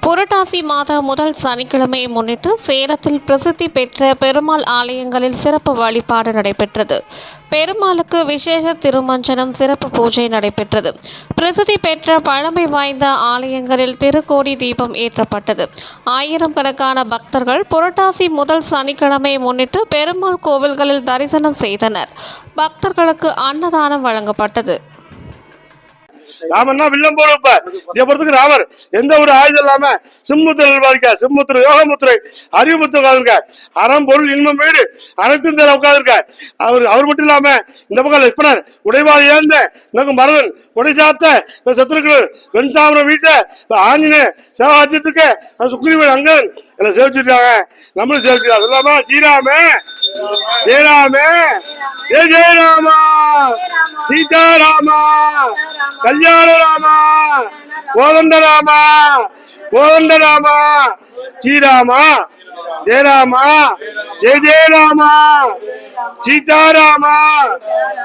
புரட்டாசி மாத முதல் சனிக்கிழமையை முன்னிட்டு சேலத்தில் பிரசித்தி பெற்ற பெருமாள் ஆலயங்களில் சிறப்பு வழிபாடு நடைபெற்றது. பெருமாளுக்கு விசேஷ திருமஞ்சனம், சிறப்பு பூஜை நடைபெற்றது. பிரசித்தி பெற்ற பழமை வாய்ந்த ஆலயங்களில் திருக்கோடி தீபம் ஏற்றப்பட்டது. ஆயிரக்கணக்கான பக்தர்கள் புரட்டாசி முதல் சனிக்கிழமையை முன்னிட்டு பெருமாள் கோவில்களில் தரிசனம் செய்தனர். பக்தர்களுக்கு அன்னதானம் வழங்கப்பட்டது. ராமன்னா வில்லம் போறப்ப பொறுத்துக்கு ராமர் எந்த ஒரு ஆயுதம் இல்லாம சிம்முத்திர சிம்முத்திர யோகமுத்திரை அறிவுமுத்திர உட்கார்ந்துருக்க அறம் பொருள் இன்பம் வீடு அனைத்தும் தேர உட்கார்ந்துருக்க அவர் மட்டும் இல்லாம இந்த பக்கம் லட்சுமணன் உடைவாள் ஏந்த இன்னும் மரவன் உடை சாத்த சத்துருக்கள் வெண்சாமரம் வீச்ச ஆஞ்சநே சேவை வச்சுட்டு இருக்க சுக்ரீவன் அங்கன் எல்லாம் சேவிச்சுட்டாங்க. நம்மளும் சேவிச்சுட்டா சொல்லாமா ஸ்ரீராமே ஜெயராமே ஜெய ஜெயராமா சீதாராமா கல்யாண ராமா கோதண்ட ராமா கோதண்ட ராமா ஸ்ரீராமா ஜெயராமா ஜெய ஜெயராமா சீதாராமா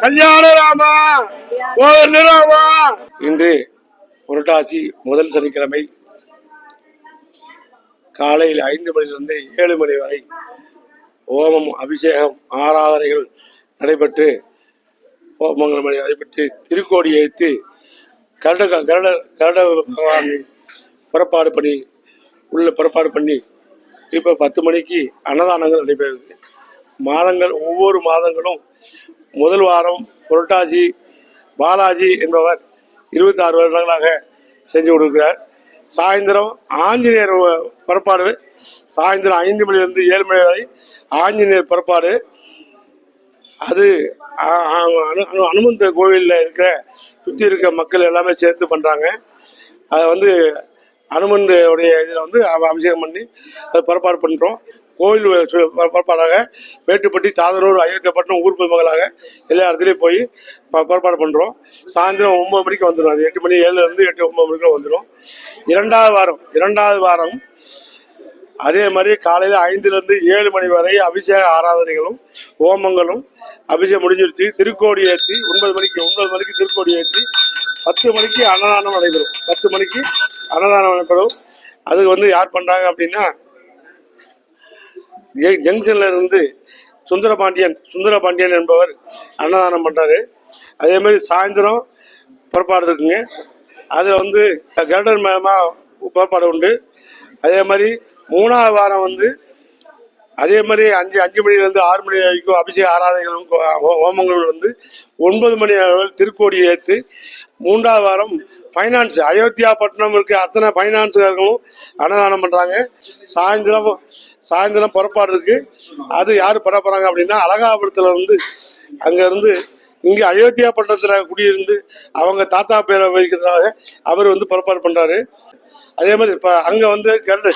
கல்யாண ராமா கோதண்ட ராமா. இன்று புரட்டாசி முதல் சனிக்கிழமை காலையில் 5 மணிலிருந்து 7 மணி வரை ஹோமம், அபிஷேகம், ஆராதனைகள் நடைபெற்று ஹோமங்கள் நடைபெற்று திருக்கோடி எழுத்து கருட பகவான் புறப்பாடு பண்ணி இப்போ 10 மணிக்கு அன்னதானங்கள் நடைபெறுகிறது. ஒவ்வொரு மாதங்களும் முதல் வாரம் புரட்டாசி பாலாஜி என்பவர் 26 வருடங்களாக செஞ்சு கொடுக்கிறார். சாயந்தரம் ஆஞ்சநேயர் புறப்பாடு, சாயந்தரம் 5 மணிலிருந்து 7 மணி வரை ஆஞ்சநேயர் புறப்பாடு. அது அனுமந்த கோவிலில் இருக்கிற சுற்றி இருக்க மக்கள் எல்லாமே சேர்த்து பண்ணுறாங்க. அதை அனுமனுடைய இதில் அபிஷேகம் பண்ணி அதை புறப்பாடு பண்ணுறோம். கோவில் புறப்பாடாக மேட்டுப்பட்டி, தாதனூர், அயோத்தியாப்பட்டினம் ஊர் பொதுமக்களாக எல்லா இடத்துலையும் போய் புறப்பாடு பண்ணுறோம். சாயந்தரம் 9 மணிக்கு வந்துடும். அது 8 மணி 7லேருந்து 8, 9 மணிக்குள்ள வந்துடும். இரண்டாவது வாரம் அதே மாதிரி காலையில் 5லேருந்து 7 மணி வரை அபிஷேக ஆராதனைகளும் ஹோமங்களும் அபிஷேகம் முடிஞ்சிருச்சு. திருக்கோடி ஏற்றி 9 மணிக்கு திருக்கோடி ஏற்றி 10 மணிக்கு அன்னதானம் நடைபெறும். 10 மணிக்கு அன்னதானம் நடைபெறும். அதுக்கு யார் பண்றாங்க அப்படின்னா ஜங்ஷன்ல இருந்து சுந்தரபாண்டியன் என்பவர் அன்னதானம் பண்றாரு. அதே மாதிரி சாயந்தரம் புறப்பாடு இருக்குங்க. அது கருடன் மயமா புறப்பாடு உண்டு. அதே மாதிரி 3வது வாரம் அதே மாதிரி 5 மணிலிருந்து 6 மணி வரைக்கும் அபிஷேக ஆராதனைகளும் ஹோமங்களும் 9 மணி திருக்கோடி ஏற்று 3வது வாரம் பைனான்ஸ் அயோத்தியாப்பட்டினம் இருக்க அத்தனை பைனான்ஸ்காரர்களும் அன்னதானம் பண்றாங்க. சாயந்தரம் புறப்பாடு இருக்கு. அது யாரு பண்ண போறாங்க அப்படின்னா அலகாபுரத்துல அங்க இங்க அயோத்தியாப்பட்டினத்துல குடியிருந்து அவங்க தாத்தா பேரை வைக்கிறதாக அவர் புறப்பாடு பண்றாரு. அதே மாதிரி இப்ப அங்க கருடு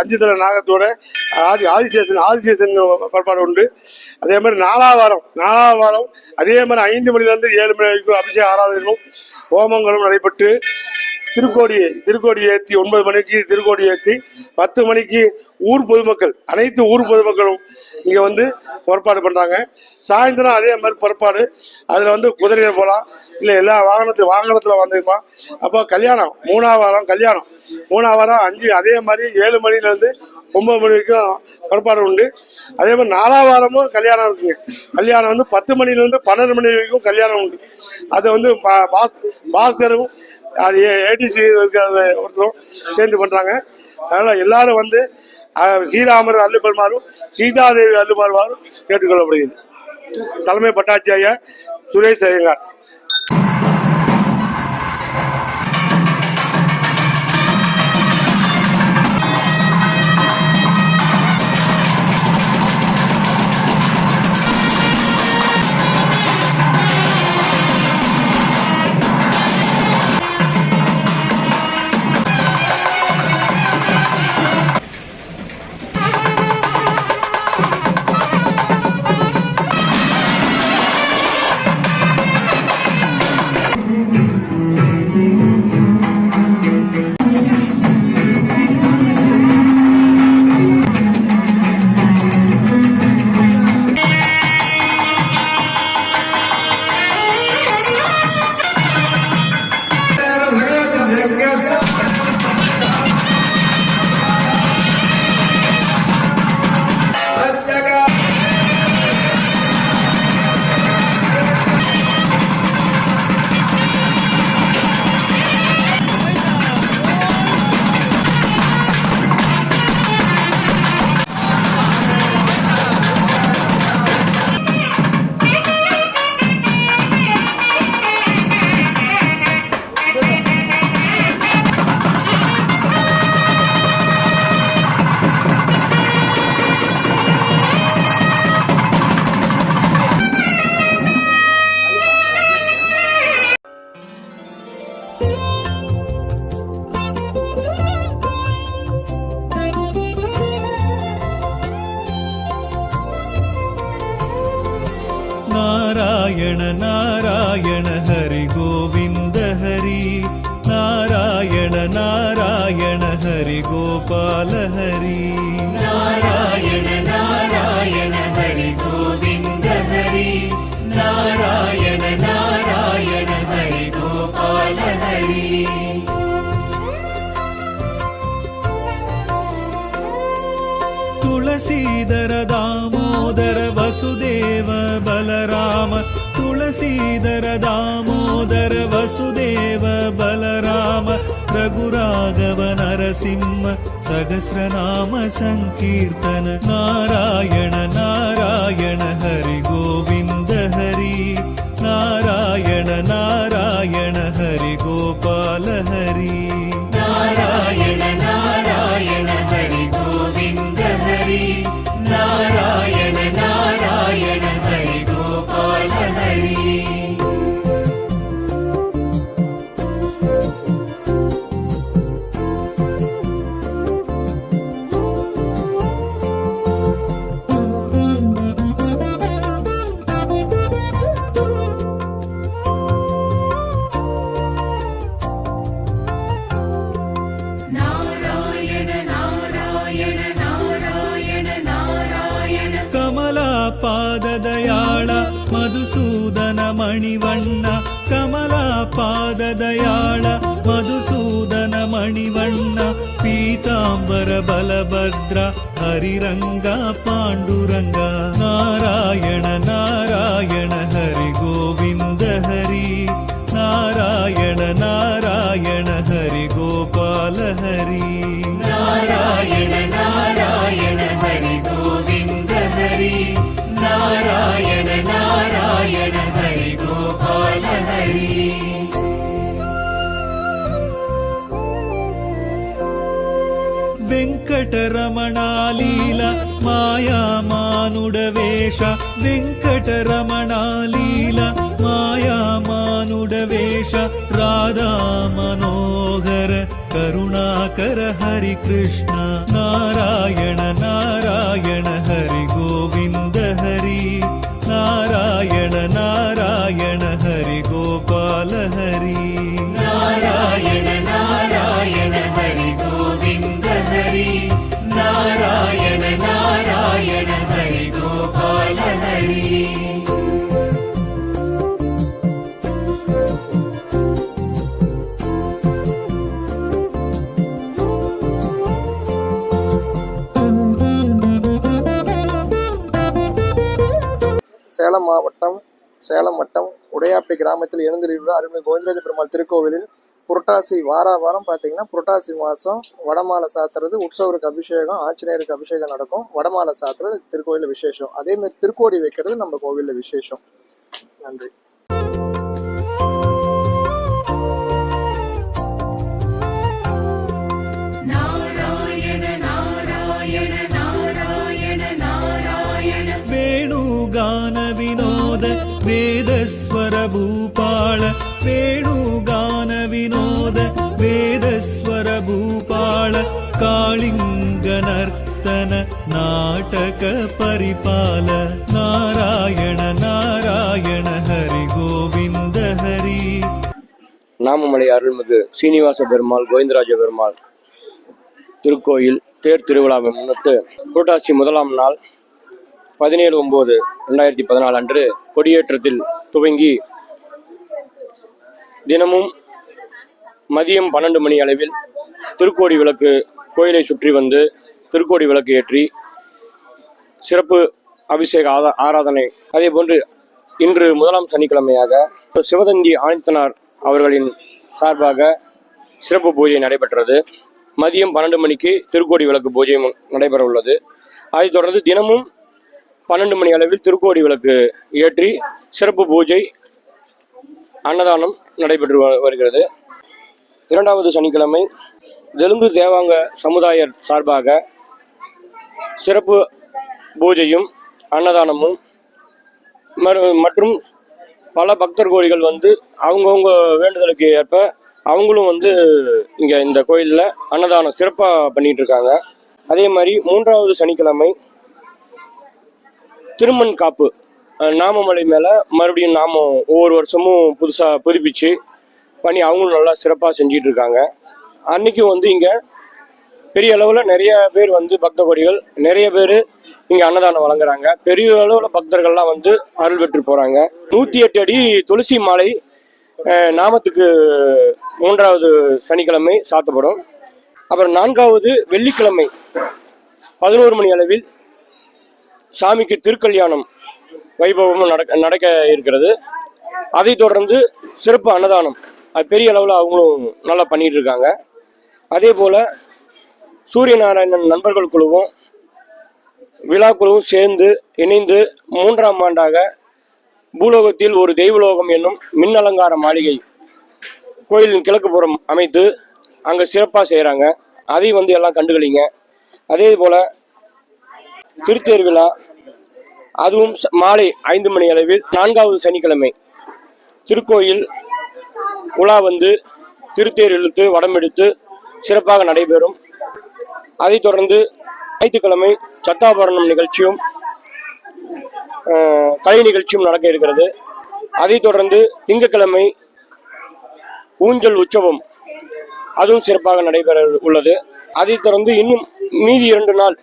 5 தலை நாகத்தோட ஆதிசேஷன் புறப்பாடு உண்டு. அதே மாதிரி 4வது வாரம் அதே மாதிரி 5 மணிலிருந்து 7 மணி வரைக்கும் அபிஷேக ஆராதனைகளும் ஹோமங்களும் நடைபெற்று திருக்கோடி ஏற்றி 9 மணிக்கு திருக்கோடி ஏற்றி 10 மணிக்கு அனைத்து ஊர் பொதுமக்களும் இங்க புறப்பாடு பண்றாங்க. சாயந்தரம் அதே மாதிரி புறப்பாடு. அதுல குதிரையில போகலாம், இல்ல எல்லா வாகனத்துல வந்துருக்கலாம். அப்போ கல்யாணம் 3வது வாரம் 5 அதே மாதிரி 7 மணிலிருந்து 9 மணி வரைக்கும் புறப்பாடு உண்டு. அதே மாதிரி 4வது வாரமும் கல்யாணம் இருக்குங்க. கல்யாணம் 10 மணிலிருந்து 12 மணி வரைக்கும் கல்யாணம் உண்டு. அது பாஸ்கரும் அது ஏடிசி ஒருத்தரும் சேர்ந்து பண்றாங்க. அதனால எல்லாரும் ஸ்ரீராமர் அருள்பெருமாறும் சீதாதேவி அருள்பெருமாறும் கேட்டுக்கொள்ளப்படுகிறது. தலைமை பட்டாட்சியர் சுரேஷ் ஐயங்கார். नारायण हरि गोविन्द हरि नारायण नारायण हरि गोपाल हरि नारायण नारायण हरि गोविन्द हरि नारायण नारायण हरि गोपाल हरि तुलसीधर दामोदर वसुदेव बलराम तुलसीधर दामोदर वसुदेव बलराम रघुराघव नरसिंह सहस्रनाम संकीर्तन नारायण नारायण हरि गोविन्द हरि नारायण नारायण हरि गोपाल हरि नारायण नारायण हरि गोविन्द हरि नारायण नारायण हरि गोपाल हरि पाददयाळ मधुसूदन मणिवण्ण कमला पाददयाळ मधुसूदन मणिवण्ण पीताम्बर बलभद्र हरिरङ्गा पाण्डुरङ्गा नारायण नारायण हरि गोविन्द हरि नारायण नारायण हरि गोपाल हरि नारायण नारायण हरि गोविन्द हरि नारायण नारायण हरि गोपाल हरि वेङ्कटरमणालीला मायामानुडवेश वेङ्कटरमणालीला मायामानुडवेश राधा मनोहर करुणाकर हरि कृष्ण नारायण नारायण हरि गोविन्द हरि नारायण नारायण हरि गोपाल हरि नारायण नारायण हरि गोविन्द हरि नारायण नारायण हरि गोपाल हरि சேலம் மாவட்டம் சேலம் வட்டம் உடையாப்பட்டி கிராமத்தில் எழுந்தருளியுள்ள அருள்மிகு கோவிந்தராஜ பெருமாள் திருக்கோவிலில் புரட்டாசி வாரம் பார்த்தீங்கன்னா புரட்டாசி மாதம் வடமாலை சாத்துறது உற்சவருக்கு அபிஷேகம் ஆஞ்சநேயருக்கு அபிஷேகம் நடக்கும் வடமாலை சாத்துறது திருக்கோயிலில் விசேஷம் அதேமாதிரி திருக்கோடி வைக்கிறது நம்ம கோவிலில் விசேஷம். நன்றி. वेणुगान विनोद वेदस्वर भूपाल वेणुगान विनोद वेदस्वर भूपाल कालिंग नर्तन नाटक परिपाल नारायण नारायण हरि गोविंद हरि. நாமமலை அருள்மிகு சீனிவாச பெருமாள் கோவிந்தராஜ பெருமாள் திருக்கோயில் தேர் திருவிழாவை முன்னிட்டு புரட்டாசி முதலாம் நாள் 17/9/2014 அன்று கொடியேற்றத்தில் துவங்கி தினமும் மதியம் 12 மணி அளவில் திருக்கோடி விளக்கு கோயிலை சுற்றி வந்து திருக்கோடி விளக்கு ஏற்றி சிறப்பு அபிஷேக ஆராதனை. அதே போன்று இன்று முதலாம் சனிக்கிழமையாக சிவதந்தி ஆதித்தனார் அவர்களின் சார்பாக சிறப்பு பூஜை நடைபெற்றது. மதியம் 12 மணிக்கு திருக்கோடி விளக்கு பூஜை நடைபெற உள்ளது. அதைத் தொடர்ந்து தினமும் 12 மணி அளவில் திருக்கோடி விளக்கு ஏற்றி சிறப்பு பூஜை அன்னதானம் நடைபெற்று வருகிறது. இரண்டாவது சனிக்கிழமை தெலுங்கு தேவாங்க சமுதாய சார்பாக சிறப்பு பூஜையும் அன்னதானமும் மற்றும் பல பக்தர் கோடிகள் வந்து அவங்கவுங்க வேண்டுதலுக்கு ஏற்ப அவங்களும் வந்து இங்கே இந்த கோயிலில் அன்னதானம் சிறப்பாக பண்ணிட்டு இருக்காங்க. அதே மாதிரி மூன்றாவது சனிக்கிழமை திருமண் காப்பு, நாமமலை மேலே மறுபடியும் நாமம் ஒவ்வொரு வருஷமும் புதுசாக புதுப்பிச்சு பண்ணி அவங்களும் நல்லா சிறப்பாக செஞ்சிட்டு இருக்காங்க. அன்னைக்கும் வந்து இங்கே பெரிய அளவில் நிறைய பேர் வந்து பக்த கோடிகள் நிறைய பேர் இங்கே அன்னதானம் வழங்குறாங்க. பெரிய அளவில் பக்தர்கள்லாம் வந்து அருள் பெற்று போகிறாங்க. 108 அடி துளசி மாலை நாமத்துக்கு 3வது சனிக்கிழமை சாத்தப்படும். அப்புறம் 4வது வெள்ளிக்கிழமை 11 மணி அளவில் சாமிக்கு திருக்கல்யாணம் வைபவமும் நடக்க இருக்கிறது. அதை தொடர்ந்து சிறப்பு அன்னதானம் அது பெரிய அளவில் அவங்களும் நல்லா பண்ணிட்டு இருக்காங்க. அதே போல் சூரிய நாராயணன் நண்பர்கள் குழுவும் விழா குழுவும் சேர்ந்து இணைந்து 3ஆம் ஆண்டாக பூலோகத்தில் ஒரு தெய்வலோகம் என்னும் மின் அலங்கார மாளிகை கோயிலின் கிழக்கு புறம் அமைத்து அங்கே சிறப்பாக செய்கிறாங்க. அதையும் வந்து எல்லாம் கண்டுகளிங்க. அதே போல் திருத்தேர் விழா அதுவும் மாலை 5 மணி அளவில் 4வது சனிக்கிழமை திருக்கோயில் உலா வந்து திருத்தேர் இழுத்து வடம் எடுத்து சிறப்பாக நடைபெறும். அதைத் தொடர்ந்து ஞாயிற்றுக்கிழமை சத்தாபரணம் நிகழ்ச்சியும் கலை நிகழ்ச்சியும் நடக்க இருக்கிறது. அதைத் தொடர்ந்து திங்கட்கிழமை ஊஞ்சல் உற்சவம் அதுவும் சிறப்பாக நடைபெற உள்ளது. அதைத் தொடர்ந்து இன்னும் மீதி 2 நாள்,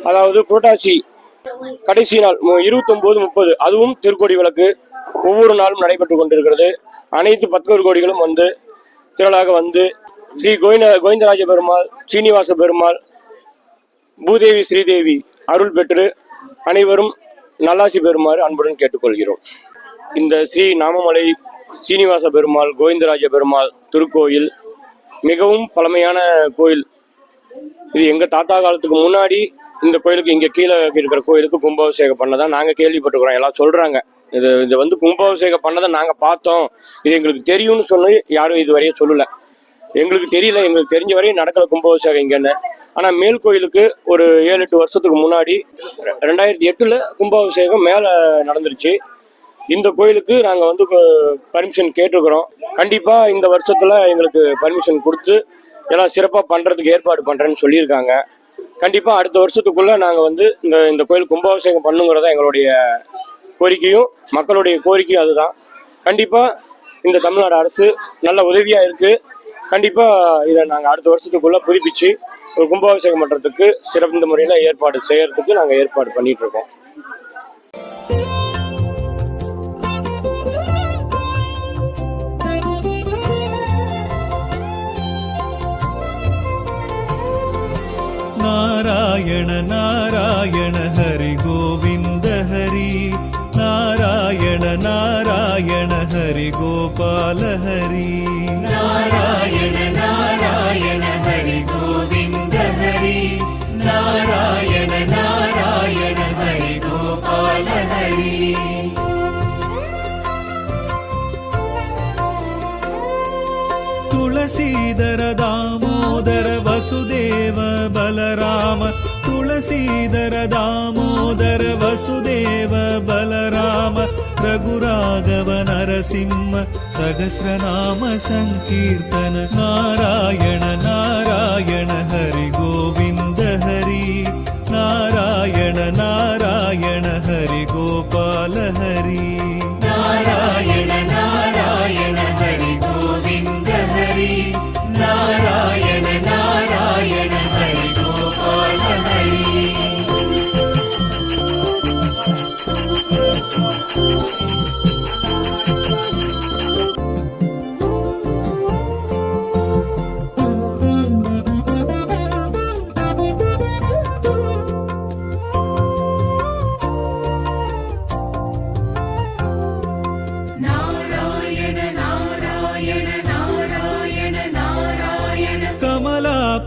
அதாவது புரட்டாசி கடைசி நாள் 29, 30 அதுவும் திருக்கோடி விளக்கு ஒவ்வொரு நாளும் நடைபெற்று கொண்டிருக்கிறது. அனைத்து 10 கோடிகளும் வந்து திரளாக வந்து ஸ்ரீ கோவிந்தராஜ பெருமாள், சீனிவாச பெருமாள், பூதேவி, ஸ்ரீதேவி அருள் பெற்று அனைவரும் நல்லாசி பெறுமாறு அன்புடன் கேட்டுக்கொள்கிறோம். இந்த ஸ்ரீ நாமமலை சீனிவாச பெருமாள், கோவிந்தராஜ பெருமாள் திருக்கோயில் மிகவும் பழமையான கோயில். இது எங்கள் தாத்தா காலத்துக்கு முன்னாடி இந்த கோயிலுக்கு இங்கே கீழே இருக்கிற கோயிலுக்கு கும்பாபிஷேகம் பண்ணதான் நாங்கள் கேள்விப்பட்டுக்கிறோம். எல்லாம் சொல்கிறாங்க இது வந்து கும்பாபிஷேகம் பண்ணதை நாங்கள் பார்த்தோம், இது எங்களுக்கு தெரியும்னு சொல்லி யாரும் இதுவரையும் சொல்லலை. எங்களுக்கு தெரியல, எங்களுக்கு தெரிஞ்ச வரையும் நடக்கல கும்பாபிஷேகம் இங்கன்னு. ஆனால் மேல் கோயிலுக்கு ஒரு 7-8 வருஷத்துக்கு முன்னாடி 2008 கும்பாபிஷேகம் மேலே நடந்துருச்சு. இந்த கோயிலுக்கு நாங்கள் வந்து பர்மிஷன் கேட்டுருக்குறோம். கண்டிப்பாக இந்த வருஷத்தில் எங்களுக்கு பர்மிஷன் கொடுத்து எல்லாம் சிறப்பாக பண்ணுறதுக்கு ஏற்பாடு பண்ணுறேன்னு சொல்லியிருக்காங்க. கண்டிப்பாக அடுத்த வருஷத்துக்குள்ளே நாங்கள் வந்து இந்த கோயில் கும்பாபிஷேகம் பண்ணுங்கிறத எங்களுடைய கோரிக்கையும் மக்களுடைய கோரிக்கையும் அதுதான். கண்டிப்பாக இந்த தமிழ்நாடு அரசு நல்ல உதவியாக இருக்குது. கண்டிப்பாக இதை நாங்கள் அடுத்த வருஷத்துக்குள்ளே புதுப்பிச்சு ஒரு கும்பாபிஷேகம் பண்ணுறதுக்கு சிறந்த முறையில் ஏற்பாடு செய்யறதுக்கு நாங்கள் ஏற்பாடு பண்ணிட்டு இருக்கோம். நாராயண நாராயண ஹரி கோவிந்த ஹரி, நாராயண நாராயண ஹரி கோபால ஹரி, நாராயண நாராயண ஹரி கோவிந்த ஹரி, நாராயண நாராயண ஹரி கோபால ஹரி. துளசீதர தாமோதர வசுதேவ பலராம, துளசீதர தாமோதர வசுதேவ பலராம, ரகுராகவ நரசிம்ம சகஸ்ரநாம சங்கீர்த்தன, நாராயண நாராயண ஹரி கோவிந்த ஹரி, நாராயண நாராயண ஹரி கோபால ஹரி, நாராயண நாராயண ஹரி கோவிந்த ஹரி, நாராயண நாராயண ஹரி கோபால ஹரி.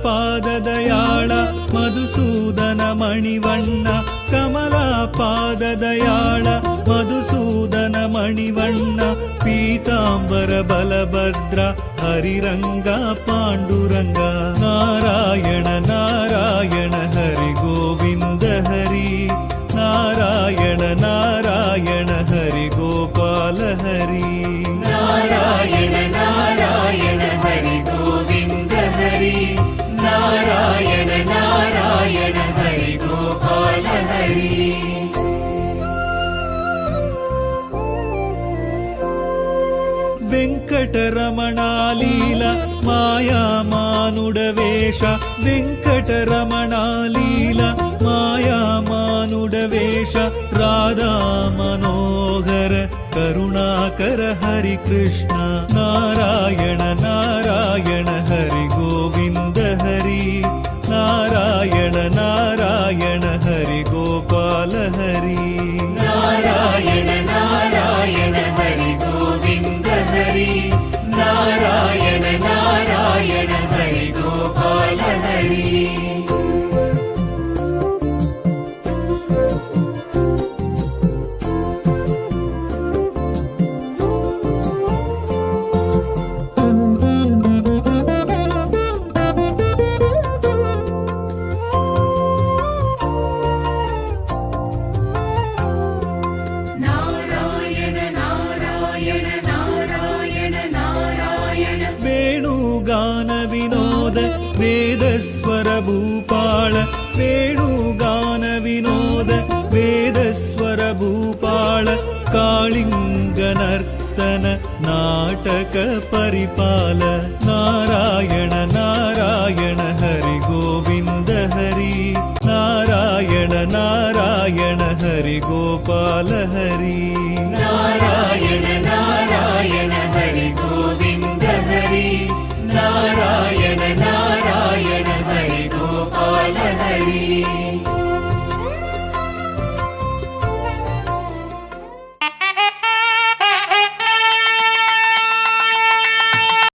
ಪಾದದಯಾಳ ಮಧುಸೂದನ ಮಣಿವಣ್ಣ, ಕಮಲಾ ಪಾದದಯಾಳ ಮಧುಸೂದನ ಮಣಿವಣ್ಣ, ಪೀತಾಂಬರ ಬಲಭದ್ರ ಹರಿರಂಗ ಪಾಂಡುರಂಗ, ನಾರಾಯಣ ನಾರಾಯಣ ಹರಿ ಗೋವಿಂದ ಹರಿ, ನಾರಾಯಣ ನಾರಾಯಣ ಹರಿ ಗೋಪಾಲ ಹರಿ, ನಾರಾಯಣ ನಾರಾಯಣ ಹರಿ ಗೋವಿಂದ ಹರಿ, ನಾರಾಯಣ ನಾರಾಯಣ ಹರಿ ಗೋಪಾಲ ಹರಿ. వెంకటరమణా లీల మాయా మానుడ వేష వెంకటరమణా లీల మాయా మానుడ వేష రాధా మనోహర కరుణాకర హరి కృష్ణ నారాయణ నారాయణ హరి గోవింద హరి నారాయణ నారాయణ హరి గోపాల హరి నారాయణ నారాయణ హరి గోవింద హరి నారాయణ నారాయణ హరి గోపాల హరి నారాయణ నారాయణ నారాయణ నారాయణ వేణుగాన వినోద వేదస్వర భూపాళ వేణుగాన వినోద వేదస్వర భూపాళ కాళింగ నర్తన నాటక పరిపాల నారాయణ నారాయణ హరి గోవింద హరి నారాయణ నారాయణ హరి గోపాల హరి నారాయణ నారాయణ హరి గోవింద హరి నారాయణ నారాయణ